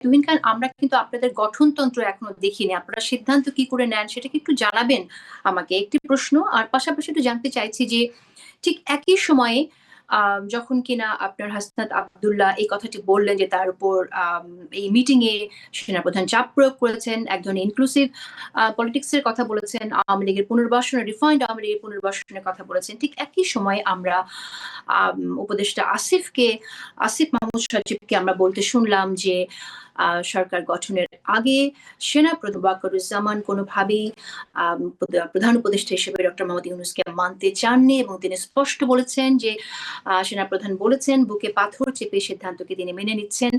তুহিন খান, আমরা কিন্তু আপনাদের গঠনতন্ত্র এখনো দেখিনি। আপনারা সিদ্ধান্ত কি করে নেন সেটা কি একটু জানাবেন আমাকে? একটি প্রশ্ন। আর পাশাপাশি একটু জানতে চাইছি যে ঠিক একই সময়ে যখন কিনা আপনার হাসনাত আব্দুল্লাহ এই কথাটি বললেন যে তার উপর এই মিটিং এ সেনাপ্রধান চাপ প্রয়োগ করেছেন, এক ধরনের ইনক্লুসিভ পলিটিক্স এর কথা বলেছেন, আওয়ামী লীগের পুনর্বাসন, রিফাইন্ড আওয়ামী লীগের পুনর্বাসনের কথা বলেছেন। ঠিক একই সময়ে আমরা উপদেষ্টা আসিফ মাহমুদ সজীবকে আমরা বলতে শুনলাম যে সরকার গঠনের আগে সেনাপ্রধান ওয়াকারুজ্জামান কোনোভাবেই প্রধান উপদেষ্টা হিসেবে ডক্টর মোহাম্মদ ইউনূসকে মানতে চাননি এবং তিনি স্পষ্ট বলেছেন যে সেনাপ্রধান বলেছেন বুকে পাথর চেপে সিদ্ধান্তকে তিনি মেনে নিচ্ছেন।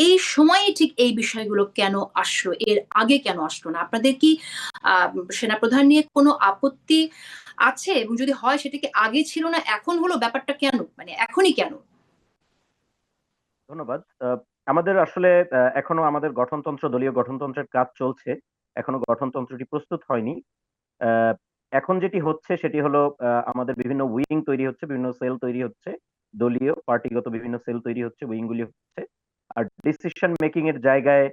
এই সময়ে ঠিক এই বিষয়গুলো কেন আসলো, এর আগে কেন আসলো না? আপনাদের কি সেনাপ্রধান নিয়ে কোনো আপত্তি আছে, এবং যদি হয় সেটা কি আগে ছিল না এখন হলো? ব্যাপারটা কেন, মানে এখনই কেন? ধন্যবাদ। আমাদের আসলে এখনো আমাদের গঠনতন্ত্র, দলীয় গঠনতন্ত্রের কাজ চলছে। এখনো গঠনতন্ত্রটি প্রস্তুত হয়নি। আহ, এখন যেটি হচ্ছে সেটি হলো আমাদের বিভিন্ন উইং তৈরি হচ্ছে, বিভিন্ন সেল তৈরি হচ্ছে, দলীয় পার্টিগত বিভিন্ন সেল তৈরি হচ্ছে, উইং গুলি হচ্ছে। আর ডিসিশন মেকিং এর জায়গায়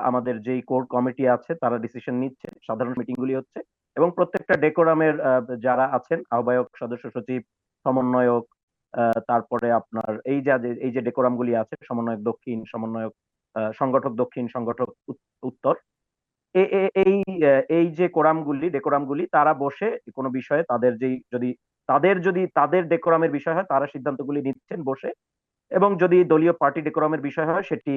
আমাদের যেই কোর কমিটি আছে তারা ডিসিশন নিচ্ছে, সাধারণ মিটিং গুলি হচ্ছে, এবং প্রত্যেকটা ডেকোরামের যারা আছেন, আহ্বায়ক, সদস্য সচিব, সমন্বয়ক, তারপরে আপনার এই যে ডেকোরাম গুলি আছে, সমন্বয়ক দক্ষিণ, সমন্বয়ক সংগঠক দক্ষিণ, সংগঠক উত্তর, এই যে ডেকোরামগুলি তারা বসে কোনো বিষয়ে যদি তাদের ডেকোরামের বিষয় হয় তারা সিদ্ধান্তগুলি নিচ্ছেন বসে, এবং যদি দলীয় পার্টি ডেকোরামের বিষয় হয় সেটি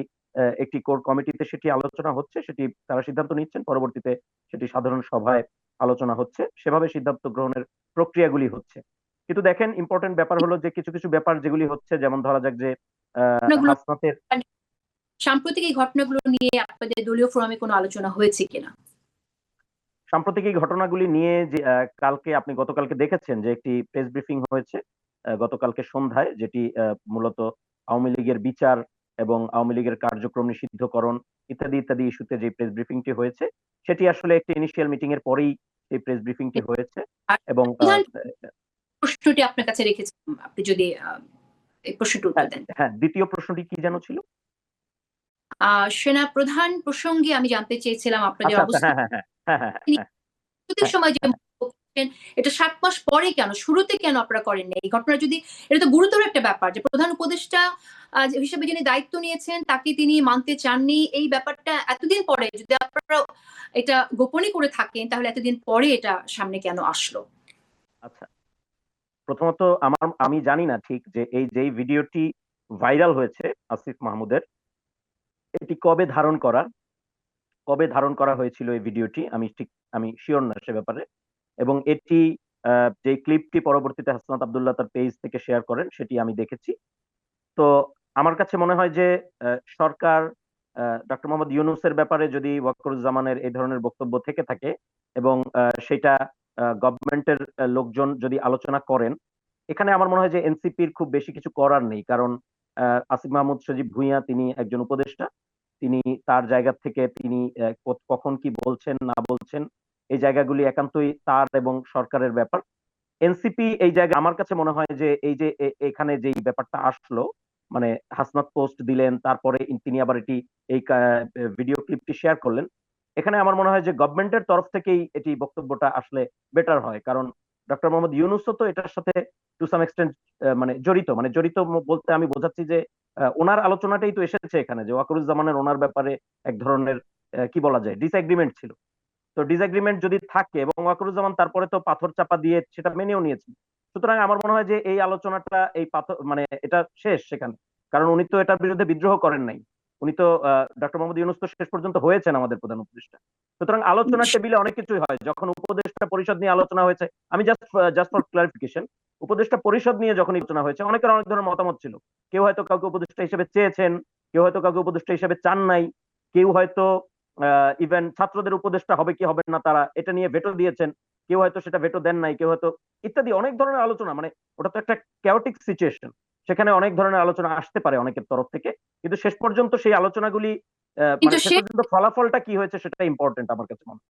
একটি কোর কমিটিতে সেটি আলোচনা হচ্ছে, সেটি তারা সিদ্ধান্ত নিচ্ছেন, পরবর্তীতে সেটি সাধারণ সভায় আলোচনা হচ্ছে, সেভাবে সিদ্ধান্ত গ্রহণের প্রক্রিয়াগুলি হচ্ছে। কিন্তু দেখেন, ইম্পর্টেন্ট ব্যাপার হলো যে কিছু কিছু ব্যাপার যেগুলি হচ্ছে, যেমন ধরা যাক যে ঘটনাগুলো, হাসনাতের সাম্প্রতিক এই ঘটনাগুলো নিয়ে আপনাদের দলীয় ফোরামে কোনো আলোচনা হয়েছে কিনা? সাম্প্রতিক এই ঘটনাগুলি নিয়ে যে গতকালকে দেখেছেন যে একটি প্রেস ব্রিফিং হয়েছে গতকালকে সন্ধ্যায়, যেটি মূলত আওয়ামী লীগের বিচার এবং আওয়ামী লীগের কার্যক্রম নিষিদ্ধকরণ ইত্যাদি ইত্যাদি ইস্যুতে যে প্রেস ব্রিফিংটি হয়েছে, সেটি আসলে একটি ইনিশিয়াল মিটিং এর পরেই এই প্রেস ব্রিফিংটি হয়েছে। আর এবং প্রশ্নটি আপনার কাছে রেখেছিলাম, আপনি যদি এই প্রশ্নটি উত্তর দেন। হ্যাঁ, দ্বিতীয় প্রশ্নটি কি যেন ছিল? সেনা প্রধান প্রসঙ্গে আমি জানতে চেয়েছিলাম আপনাদের আচ্ছা আচ্ছা, অবস্থা। হ্যাঁ হ্যাঁ হ্যাঁ হ্যাঁ হ্যাঁ তিনি হ্যাঁ প্রত্যেক হ্যাঁ সময় যে হ্যাঁ। মন্তব্য করছেন, এটা ৭ মাস পরে কেন, শুরুতে কেন আপনারা করেননি এই ঘটনা? যদি এটা তো গুরুতর একটা ব্যাপার যে প্রধান উপদেষ্টা হিসেবে যিনি দায়িত্ব নিয়েছেন তাকে তিনি মানতে চাননি, এই ব্যাপারটা এতদিন পরে যদি আপনারা এটা গোপনই করে থাকেন তাহলে এতদিন পরে এটা সামনে কেন আসলো? আচ্ছা, প্রথমত আমি জানি না ঠিক যে যেই ভিডিওটি ভাইরাল হয়েছে আসিফ মাহমুদের, এটি কবে ধারণ করা হয়েছিল এই ভিডিওটি, আমি শিওর না সে ব্যাপারে। এবং এটি যে ক্লিপটি পরবর্তীতে হাসনাত আব্দুল্লাহ তার পেজ থেকে শেয়ার করেন সেটি আমি দেখেছি। তো আমার কাছে মনে হয় যে সরকার ডক্টর মোহাম্মদ ইউনূসের ব্যাপারে যদি ওয়াকারুজ্জামানের এই ধরনের বক্তব্য থেকে থাকে এবং সেটা গভর্নমেন্টের লোকজন যদি আলোচনা করেন, এখানে আমার মনে হয় যে এনসিপির খুব বেশি কিছু করার নেই। কারণ আসিফ মাহমুদ সজীব ভুঁইয়া তিনি একজন উপদেষ্টা, তিনি তার জায়গা থেকে তিনি কখন কি বলছেন না বলছেন এই জায়গাগুলি একান্তই তার এবং সরকারের ব্যাপার। এনসিপি এই জায়গায় আমার কাছে মনে হয় যে এই যে এখানে যে ব্যাপারটা আসলো, মানে হাসনাত পোস্ট দিলেন, তারপরে তিনি আবার এই ভিডিও ক্লিপটি শেয়ার করলেন, এখানে আমার মনে হয় যে গভর্নমেন্টের তরফ থেকেই এটি বক্তব্যটা আসলে বেটার হয়। কারণ ডক্টর মোহাম্মদ ইউনূসও তো এটার সাথে টু সাম এক্সটেন্ট জড়িত বলতে আমি বোঝাচ্ছি যে ওনার আলোচনাটাই তো এসেছে এখানে, যে ওয়াকারুজ্জামানের ওনার ব্যাপারে এক ধরনের কি বলা যায় ডিসএগ্রিমেন্ট ছিল। তো ডিসএগ্রিমেন্ট যদি থাকে, এবং ওয়াকারুজ্জামান তারপরে তো পাথর চাপা দিয়ে সেটা মেনেও নিয়েছেন, সুতরাং আমার মনে হয় যে এই আলোচনাটা এই পাথর মানে এটা শেষ সেখানে। কারণ উনি তো এটার বিরুদ্ধে বিদ্রোহ করেন নাই, উনি তো ডক্টর মোহাম্মদ ইউনূস তো শেষ পর্যন্ত হয়েছেন আমাদের প্রধান উপদেষ্টা। সুতরাং আলোচনার টেবিলে অনেক কিছুই হয়, যখন উপদেষ্টা পরিষদ নিয়ে আলোচনা হয়েছে, আমি জাস্ট ফর ক্লারিফিকেশন, উপদেষ্টা পরিষদ নিয়ে যখন আলোচনা হয়েছে অনেকের অনেক ধরনের মতামত ছিল। কেউ হয়তো কাউকে উপদেষ্টা হিসেবে চেয়েছেন, কেউ হয়তো কাউকে উপদেষ্টা হিসেবে চান নাই, কেউ হয়তো ইভেন ছাত্রদের উপদেষ্টা হবে কি হবে না তারা এটা নিয়ে ভেটো দিয়েছেন, কেউ হয়তো সেটা ভেটো দেন নাই, কেউ হয়তো ইত্যাদি অনেক ধরনের আলোচনা, মানে ওটা তো একটা ক্যাওটিক সিচুয়েশন, সেখানে অনেক ধরনের আলোচনা আসতে পারে অনেকের তরফ থেকে, কিন্তু শেষ পর্যন্ত সেই আলোচনাগুলি কিন্তু মানে শেষ সে পর্যন্ত ফলাফলটা কি হয়েছে সেটা ইম্পর্টেন্ট আমার কাছে মনে হয়।